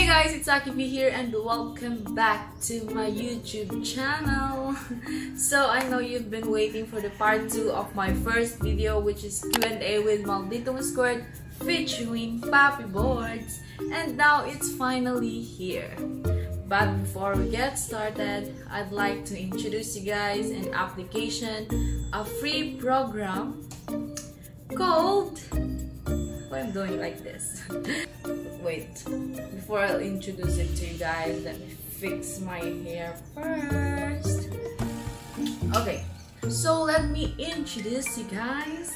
Hey guys, it's Aki V here and welcome back to my YouTube channel. So I know you've been waiting for the part 2 of my first video, which is Q&A with Malditong Squared featuring Papi Boards, and now it's finally here. But before we get started, I'd like to introduce you guys an application, a free program called... Why I'm doing like this? Wait, before I'll introduce it to you guys, let me fix my hair first. Okay, so let me introduce you guys.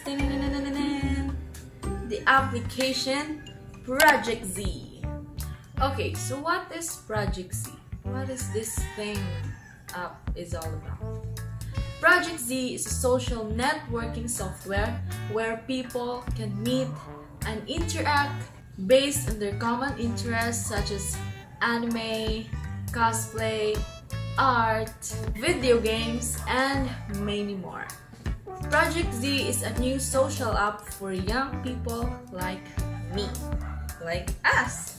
The application Project Z. Okay, so what is Project Z? What is this thing app is all about? Project Z is a social networking software where people can meet and interact based on their common interests such as anime, cosplay, art, video games, and many more. Project Z is a new social app for young people like me, like us.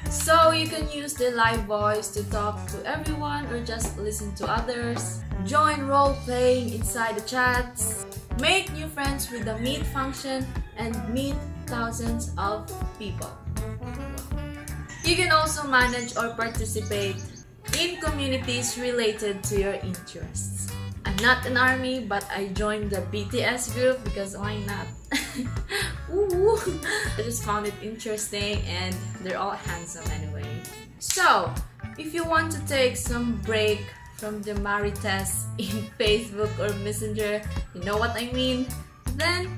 So you can use the live voice to talk to everyone or just listen to others, join role-playing inside the chats, make new friends with the meet function, and meet thousands of people. You can also manage or participate in communities related to your interests. I'm not an army, but I joined the BTS group because why not? Ooh. I just found it interesting and they're all handsome anyway. So, if you want to take some break from the marites in Facebook or Messenger, you know what I mean, then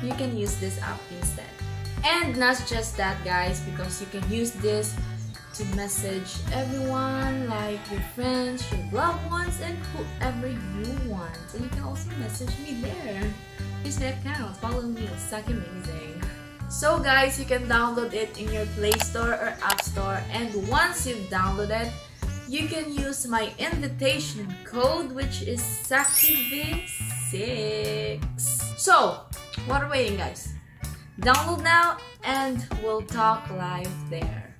you can use this app instead. And not just that guys, because you can use this to message everyone, like your friends, your loved ones, and whoever you want. And you can also message me there. Use my account, follow me, it's amazing. So guys, you can download it in your Play Store or App Store, and once you've downloaded, you can use my invitation code, which is SakiV6. So, what are we waiting guys? Download now and we'll talk live there.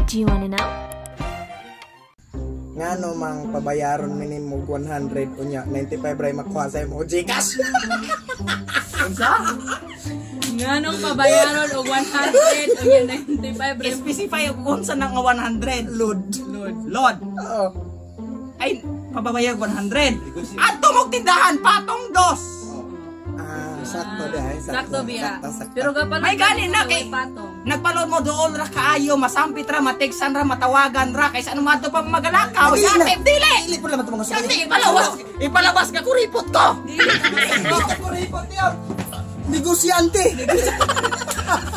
Do you wanna know? Ngano mang pabayaron minimum 100 unya 95 ray makuha sa imo Gcash. Unsa? Nganong pabayaron og 100 unya 95 ray. Specify kung unsa nang 100. Load. Oo. Ay pababayag 100. Adto mo tindahan patong dos. Sakto dai, Sakto biya. Sakto. Pero kapal May ganin na kay patong. Nagpalod mo doon ra kaayo, masampit ra, mateksan ra, matawagan ra kaysa ano madto pa magalakaw. Sa dili. Dili po naman mga Kasi ipalabas ka kuripot ko. kuripot niya. Negosyante.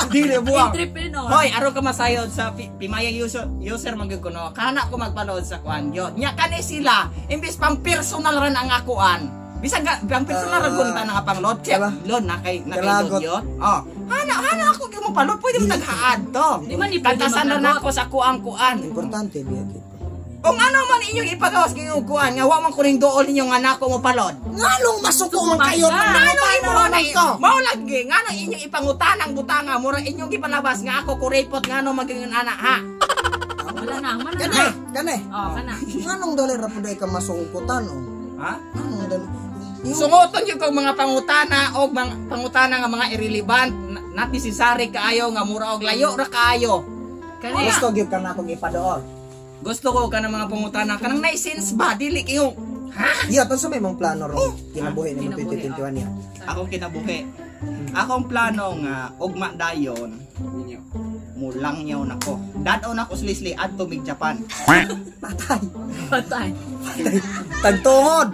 Dili buwang. Entrepreneur. Hoy, aro ka masayod sa pimayang user magyud kuno. Kana ko magpalod sa kuan yo. Nya kani sila imbis pang personal ran ang akuan. Bisag ang personal ra gunta nga pang-load check. Load na kay load yo. Oh. Hana ako gyud mo palod, pwede mo taghaad to. Di man Kantasan na nako sa kuang kuan. Importante biya kito. Kung ano man inyong ipagawas kayong kuan, nga wa man kuning dool ninyo nga nako mo palod. Nganong masuko man kayo? Ano imo na ito? Mao lagi ngano inyong ipangutanang butanga mura inyong ipalabas nga ako kuripot ngano maging anak ha. Wala na, man na. Kane. Oh, kana. Nganong dali ra puday ka masungkutan oh. Ha? Nganong dali? Sunguton yung kong mga pangutana o pangutana nga mga irrelevant not necessary kaayo nga mura og layo ra kaayo. Kani. Gusto gyud ka na akong ipadool. Gusto ko ka ng mga pangutana kanang na-sense ba dili kayo. Ha? Iya, tansa may mong plano ron. Kinabuhi ni 2021 niya. Akong kinabuhi. Akong plano nga ugma dayon mulang nyaw nako. Dadaw nako slisli adto mig Japan. Patay. Patay. Tagtungod.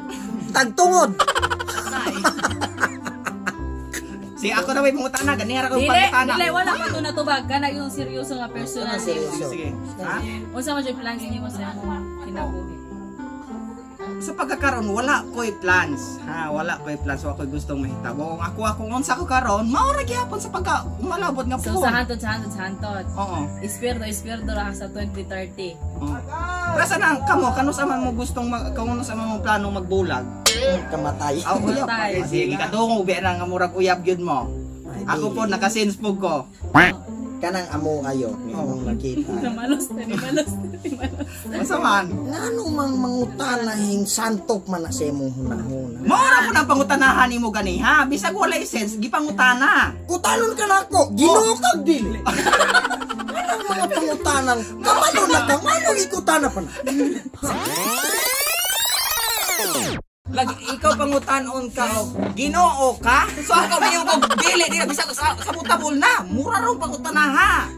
Si ako na may pangutana ganira ko Dili, pangutana. wala pa to natubag kana yung seryoso nga personal. Sige. Ha? Unsa man jud plan ninyo mo sa imong kinabuhi? sa pagkakaroon wala ko'y plans. Ha, wala ko'y plans wa ko'y gustong mahitabo. Ako unsa ko karon, mao ra gyapon sa pagka umalabot nga So po. sa hantod. Oo. Espirito ra sa 2030. Oo. Pero sana kamo kano sa man mo gustong kano sa man mo planong magbulag? Kamatay. Aw uyab. Matay. Sige kadungog biya nga murag uyab gyud mo. Ako po naka-sense pug ko. Kanang amo kayo, imong nakita. Malos. Unsa man? Ngano mang mangutana hing santok man na sa imong hunahuna. Mao ra mo nang pangutanahan nimo gani ha. Bisag walay sense gipangutana. Utanon ka nako, ginukag dili. Anong mga pangutanang kamalo na ka, anong ikutana pa na? Lagi ikaw pangutanon ka og Ginoo ka? So ako ba yung dili dili bisag sa butabol na. Mura raw pangutanaha.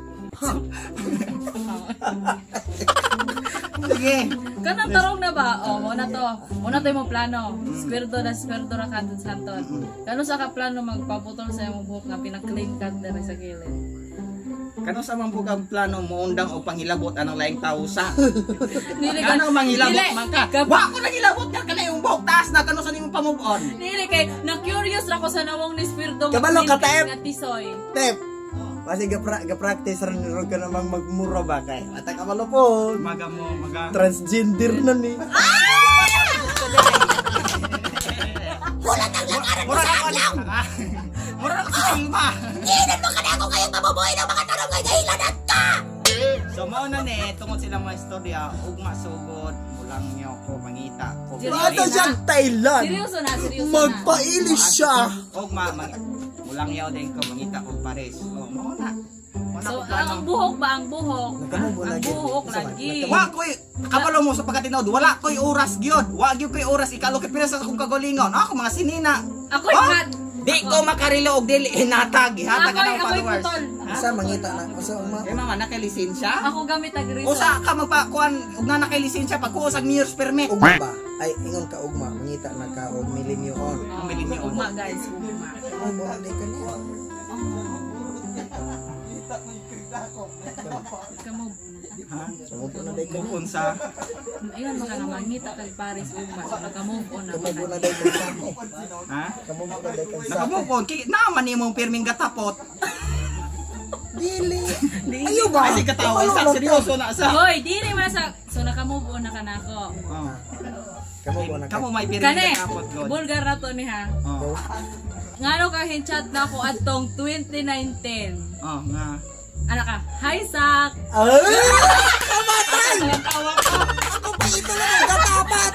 Sige. Kanang tarong na ba? O, muna to yung plano. Espirito ra kanto santon. Kano sa ka plano magpaputol sa imong buhok nga pinaka-clean cut diri sa gilid? Kano sa man bugang plano mo undang o panghilabot anang laing tao sa? Dili Kano manghilabot dili. man ka? Wa ko naghilabot ka kana yung buhok taas na kano sa nimo pa-move on. Dili kay na-curious ra ko sa nawong ni espirito Kabalo ka, Tep. nga tisoy. Tep, kasi ga-practice rin ka namang magmura ba kay? Ata kamalo po. Maga. Transgender na ni. Mura ako lang. Mura ako sa silma. Inan mo ka na ako kayong mabubuhay ng mga tanong ay dahilanan ka! So mao na ni tungod silang mga istorya ugma sugod mulang niyo ko mangita ko. Bata siyang Thailand. Seryoso na. Magpailis siya. Ugma mulang yaw din ko mangita ko pares. Oh mao na. So, ang buhok ba? Ang buhok. Nagkamubo Ang lagi. buhok Isa man, lagi. Wa koy kabalo mo sa pagkatinaw wala koy oras gyud. Wa gyud koy oras ikalo kay pila sa akong kagalingon. Ako mga sinina. Ako Oh, ikat. Di ko makarilo og dili hinatag. Hatag ka ng Ako'y followers. putol. Isa mangita na. Usa uma. Eh mama nakalisensya? Ako gamit agreso. Usa ka magpakuan ug na nakalisensya pagkuusag New Year's permit. Ugma ba? Ay, ingon ka ugma. Mangita na ka og millennium on. Oh, Millennium. ugma guys, ugma. Ay, mo andi ka niya. Kamo. Ha? Sumubo na day ka niya. Unsa? Ayun mga namangita kag Paris ugma. So naka-move on na. Kamubo na day ka sa mo. Ha? Kamubo na day ka sa. Nakabukon kay naman nimong pirming gatapot. Dili. Ayo ba? Kasi katawa sa seryoso na sa. Hoy, dili masa. So naka-move on na kanako. Oh. Kamubo na ka. Kamo may pirming Kane, gatapot god. bulgar na to ni ha. Oh. Ngano ka hinchat na ako atong 2019. Oh, nga. Ana ka, hi Sak. Ay! Kamatay! Tawa ko. Ako pa ito lang ang gatapat!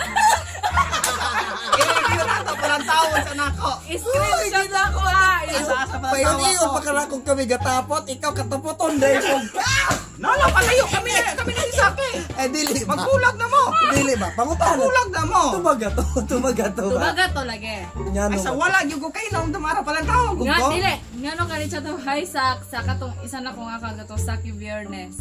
Eh, ito palang tawon sa nako. Screenshot ako ha. Asa pa Payon tawa iyo ko. pa ka kung kami gatapot, ikaw katapoton dahil kung... Nala palayo kami na isake. Eh, dili ba? Magbulag na mo. Dili ba? Pangutan. Magbulag na mo. Tumaga to ba? Tubaga to lagi. Nyano Ay sa ba? wala gyud ko kay nang dumara palang tawon ko. Nga dili, ngano ka rin siya to, hi Sak, sa katong isa na kong akal to Saki Viernes.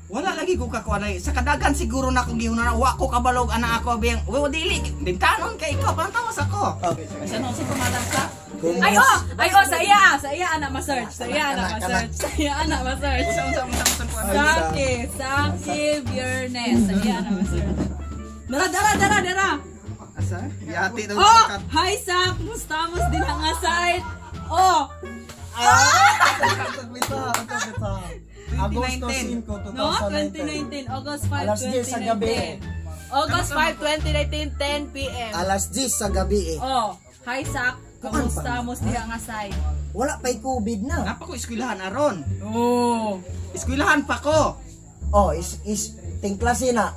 Wala lagi ko kakuan ay sa kadagan siguro na kung gihunan wa ko kabalog ana ako biyang wa dili dintanon kay ikaw palang tawas ako. Okay. Sa no si pamalang sa Ay oh, sa iya ana ma-search. Sa iya ana ma-search. Sa iya ana ma-search. unsa kuan. Saki Viernes. Sa iya ana ma-search. Dara. Asa? Yati daw Oh, kat. hi Sak, mustamos din ang site. Oh, Agosto 5, 2019. no, 2019, August 5, Alas 10 sa gabi. 2019. August 5, 2019, 10 p.m. Alas 10 sa gabi eh. Oh, hi Sak, kamusta mo diha nga site? Wala pa'y COVID na. Napa ko eskwelahan aron. Oh. Eskwelahan pa ko. Oh, is tingklase na.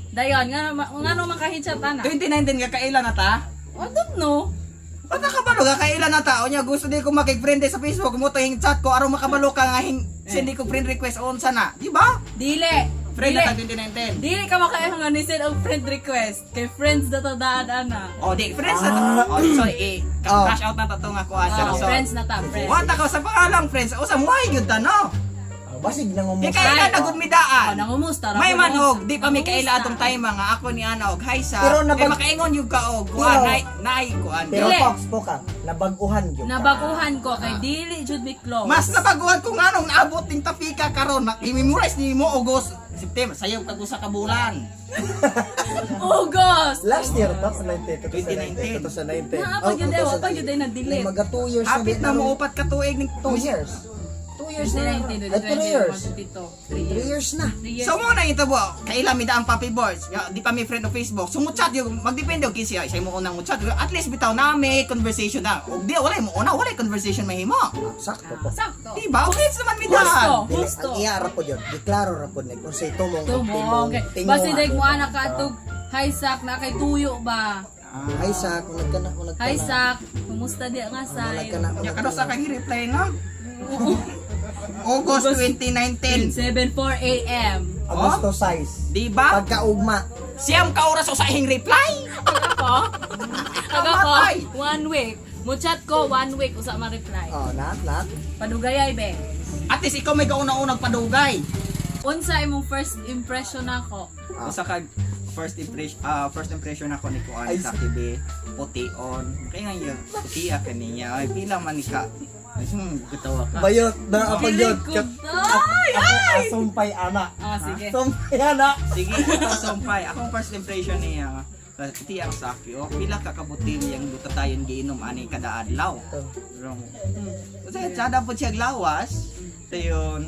Dayon, ngano makahinchat ana? 2019 nga kailan na ta? I don't know. Bata ka ba nga kailan na ta? O nya gusto di ko makig-friend sa Facebook mo to hing chat ko aron makabalo ka nga hing send ko friend request unsa na. Di ba? Dili. Friend na ta 2019. Dili ka makaayang nga ni send og friend request kay friends na to daan ana. Oh, di friends na ta. Oh, sorry crash out na ta to nga ko Oh, friends na ta, friends. Wata ka sa pangalang friends. Usa mo ay gyud ta no. Basig nang Di umus. kailan na gud Oh, midaan. nangumusta ra. May ko, manog, nangumusta. di pa mi kaila atong time nga ako ni ana og hi sa. Pero Kay makaingon yung ka og kuan nay kuan. Pero Dili. Pops po ka, nabaguhan yun. Nabaguhan ko kay dili jud mi close. Mas nabaguhan ko nga nung naabot ning tapika karon, na i-memorize nimo og September, sayo kag usa ka bulan. August. Last year pa sa 19, 2019. sa 19. Pag yun ay na-delete. Maga 2 years Apit na mo upat ka tuig ning 2 years. 2 years na. 19, Ay, 3 years. 3 3 years na. years. So mo na ito bo, kailan mi daang Papi Boards. Di pa mi friend of Facebook. So mo chat yung magdepende og kinsiya, siya mo unang mo chat. At least bitaw na may conversation na. Og di wala mo una, wala conversation mahimo. Sakto po. Sakto. Diba? Okay naman mi daan. Dili, Gusto. ang iya ra po yun. Deklaro ra po ni kung say tumong Tumong. Basta dahil mo anak ka itong hi sak na kay tuyo ba? Hi Sak, kung nagkana. Hi sak, kumusta di nga say? Ya kano sa kang reply nga. August 2019. 7:04 a.m. Agosto size. Diba? Pagkaugma. Siyam ka oras sa ihing reply. Ako, 1 week. Mo chat ko 1 week usa ma reply. Oh, lahat. Padugayay be. At least ikaw may kauna-unang padugay. Unsa imong first impression nako? Usa ka first impression ako ni Kuan Ay, sa TV pution. Kaya nga yun, puti kaniya. Ay pila man ni ka. Ay gutawa ka. Bayot na apag yun. Kilig ko. Ay! Asumpay anak. Sige. Sumpay anak. Sige, ito sumpay. Akong first impression niya, puti ang sakyo. Pila ka kabutil yung luta tayong giinom ani kada adlaw. Kasi tsada po siya lawas. So yun.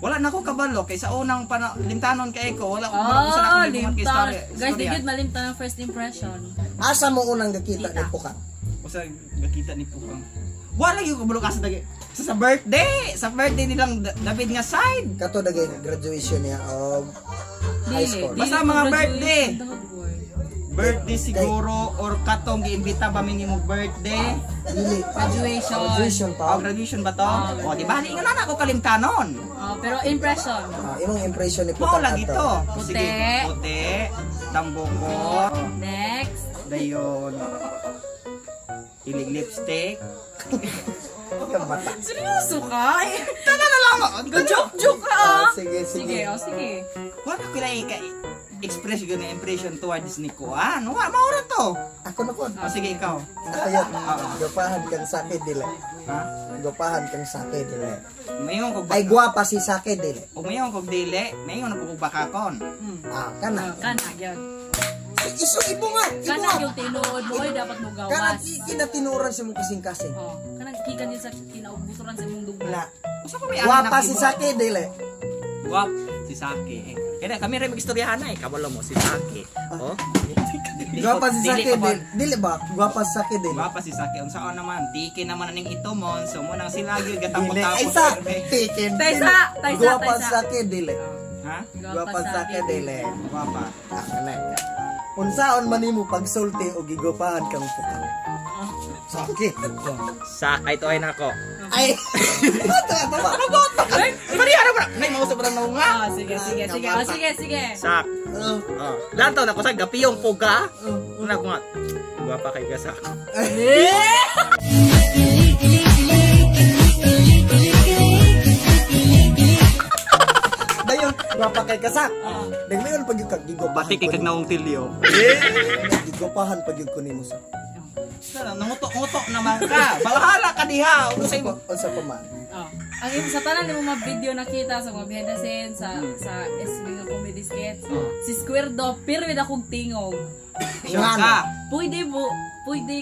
Wala na ko kabalo kay sa unang limtanon kay ko wala ko sa limtan. Guys, di gid malimtan ang first impression. Asa mo unang nakita ni Puka? Usa nakita ni Pukang. Wala yung kabalo ka sa birthday. Sa birthday nilang David nga side. Kato dagay graduation niya high school. Basta mga birthday. Birthday siguro or katong giimbita ba mi mo birthday? Dili. Graduation. pa. Graduation ba to? O di ba nga na ako kalimtanon. Pero impression. Imong impression ni Mao Puka lang ito. Puti. Sige, puti. Tamboko. Next. Dayon. Ilig lipstick. Yung mata. Seryoso ka? Tama na lang. Joke ka. Sige. Sige. Wala ko lang express yun na impression towards ni Kuan. Maura to. Ako na po. Sige, ikaw. Ako yun. Gapahan kang sakit dili. Ha? Gapahan kang sakit dili. Mayon ko Ay guwapa si sakit dili. O mayon ko dili. Mayon na po bakakon. Kana. Kana yun. Iso ibo nga. Kana yung tinuod mo ay dapat mo Kana gawas. kinatinuran sa mong kasing-kasing. Kana kikan yun sa kinaubuturan sa imong dugo. Na. Usa pa may Guwapa si sakit dili. Guwap si Saki. Kaya kami rin mag-istoryahan na kabalo mo si Saki. Oh. Guwapa si sakit dili. Dili ba? Guwapa si sakit dili. Guwapa si Saki. Unsaon naman, tiki naman ning ito mon. So mo nang sila gyud Dili. gatapos-tapos. Ay sa tikin. Taysa. Guwapa si sakit dili. Ha? Guwapa si sakit dili. Guwapa. Kana. Unsaon man nimo pagsulti o gigopahan kang Puka? Sakit. Sakay to ay nako. Ay. Ito ba? Bari ano ba? Nay mausap ra na nga. Sige. Sige. Sak. Lantaw na ko sa gapiyong puga. Una ko nga. Guwapa kay gasak. Dayon, guwapa kay kasak. Dagmayon pag yung gigopahan. Pati kay kag naong tilyo. Gigopahan pag yung kunimo sa. Nangutok-ngutok naman ka. Bahala ka diha. Unsa pa man. Ang sa tanan mo mga video nakita sa mga behind the scenes sa SB nga comedy skits. Si Squirdo pirmi na kog tingog. Sure ka. Pwede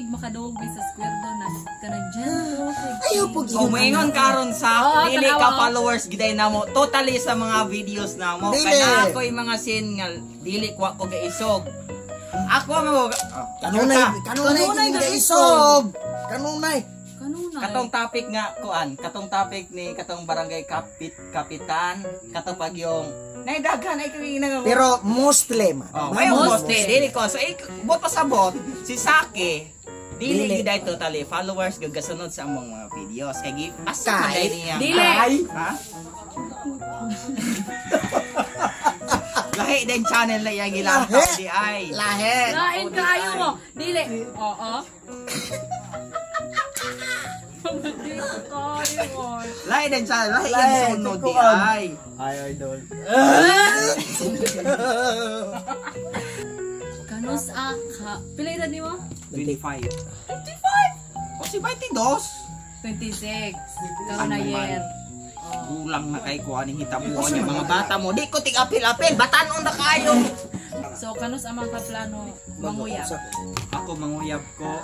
makadungog sa Squirdo na kanang dyan. Ayaw po Umingon karon sa Oo, dili tanawa. ka followers giday namo totally sa mga videos namo Dili. kana ako yung mga scene nga dili ko gaisog. Ako mo Kanunay isog. Kanunay. Kanuna. katong topic nga kuan, katong topic ni katong barangay kapitan, katong pagyong naidaghan ay kami Pero mostly man. oh, may mostly dili ko so bot pasabot si Saki dili Dili. gyud totally followers gagasunod sa among mga videos kay asa man Kay? niya. Dili. Ha? Lahi din channel na yung gilampaw Lahi. di ay. Lahe. Lain kaayo mo. Dili. Oo. Dili ko kaayo mo. Lahi din channel, lahi Lahi, yung sunod di tukuan. ay. Ay, idol. Kanus ka. Pila edad ni mo? 25. 25. O si 22. 26. Karon na Ano man? year. Oh. kulang na kay ko aning hitabuan yung mga bata mo. Di ko tig-apil-apil, batanon na kayo. So kanus ang mga plano manguyab? Ako manguyab ko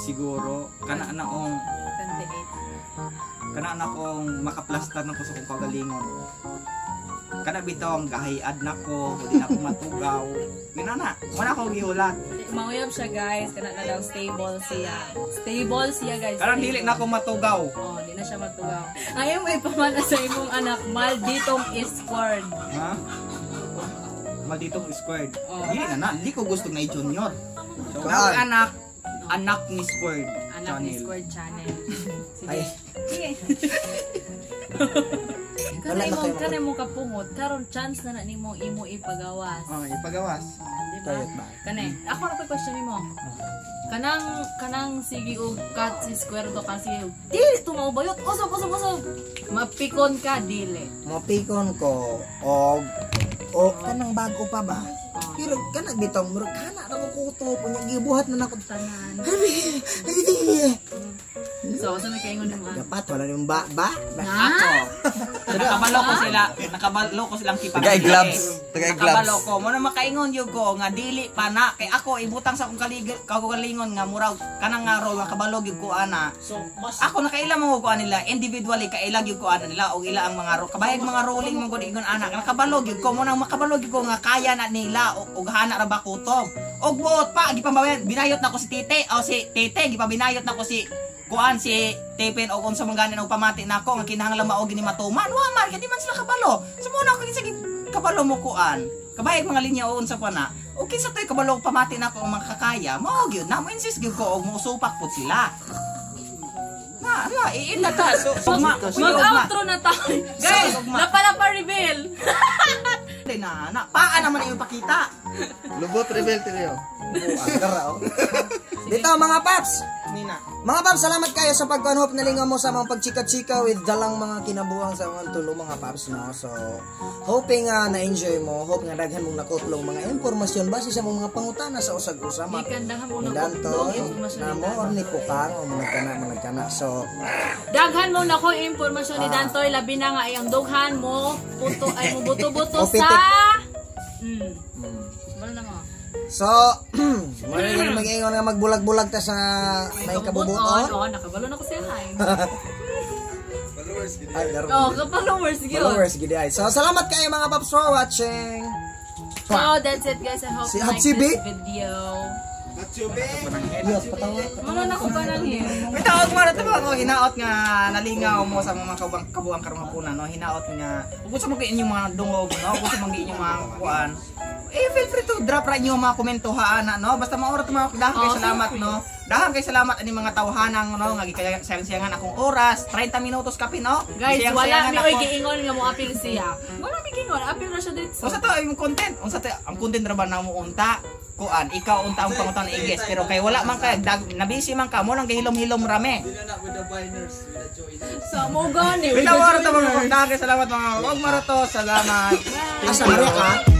siguro kana na ong 28. makaplastar na ko sa kong kagalingon. Kana bitong gahiad na ko, hindi na ko matugaw. Ginana, wala ko giulat. Manguyab siya guys, kana na daw stable siya. Stable siya guys. Karang dili na ko matugaw. Oh, di na siya matugaw. Ayaw mo ipamana sa imong anak, malditong squared. Ha? Malditong squared. Oh. Dili na, hindi ko gusto na i-junior. So, Kuan. anak ni squared. Anak ni channel. squared channel. Sige. Ay. Sige. Wala na kayo Kanay mo kapungot, karon chance na nimo imo ipagawas. Oh, ipagawas. Di ba? Kayot ba? Kane, ako na question nimo. Kanang sige og cut si square to kasi dili to maubayot. Usog. Mapikon ka dili. Mapikon ko o kanang bago pa ba? Pero kanang bitong murag kana ra ko kuto punya gibuhat na nako Tanan. Habi. So, sa may kaingon nimo. Dapat wala yung ba. Nakabalo ko silang kipag. Tagay gloves. Nakabalo ko. Mo na makaingon yun ko nga dili pa na kay ako ibutang sa akong kagalingon nga murag kanang nga ro nakabalog yun ko ana. So ako nakaila mo ko nila individually kailag yun ko ana nila og ila ang mga ro kabayag mga rolling mo gud ingon ana nakabalog yun ko mo nang makabalog yun ko nga kaya na nila og hana ra ba kutob. Og buot pa gipambayan binayot na ko si Tite o si Tete gipabinayot na ko si kuan si Tepin og unsa man ganin og pamati nako nga kinahanglan maog ni matuman wa man kay di man sila kabalo sumuna ko kinsa kabalo mo kuan kabayag mga linya o unsa pa na o kinsa toy kabalo og pamati nako ang mga kakaya mao gyud na mo insist gyud ko og musupak pud sila na iila ta so Mag-outro na tayo. Guys, napala pa reveal. na paan naman yung pakita Lubot rebel trio. Dito mga paps. nina Mga paps, salamat kayo sa pagkanhop na lingaw mo sa mga pagchika-chika with dalang mga kinabuhang sa mga tulo mga paps no. So, hoping na-enjoy mo, hope nga daghan mong nakutlong mga impormasyon base sa mga pangutana sa usag-usa. Ikandahan mo na Danto, impormasyon na ni mo or ni Kukang o managkana. So, Daghan mo na ko impormasyon ni Dantoy labi na nga ang dughan mo puto ay mo buto-buto O, sa pitik. Wala na nga. So, maraming mag-iingon nga magbulag-bulag ta sa may kabubuton. Oo, nakabalo na ko siya line. Ay, garo. Oh, ka-followers yun. Followers, gidi ay. So, salamat kayo mga paps for watching. So, that's it guys. I hope Si you like Hatsibi? this video. Yes, patawa. Ano na ko ba nang yun? ito og mara to ako hinaot nga nalingaw mo sa mga kabuang karmapunan no hinaot nga ug gusto mo kay inyong mga dungog no gusto mo kay inyong mga kuan feel free to drop ra inyo mga komento ha ana no basta maorat mga dahan kay salamat no dahan kay salamat ani mga tawhanang no nga gikayang-sayangan akong oras 30 minutos kapi no Guys, wala Sayang-sayangan mi ako. oy giingon nga mo apil siya. Wala mi giingon, apil na siya dito. Unsa to yung content unsa to ang content ra ba na mo unta kuan ikaw unta ang pangutan na igis pero kay wala man ka nabisi man ka mo nang gihilom-hilom rame Sa mo gani. Pinawara to mga kagdagay salamat mga wag marato salamat Asa Maria ka?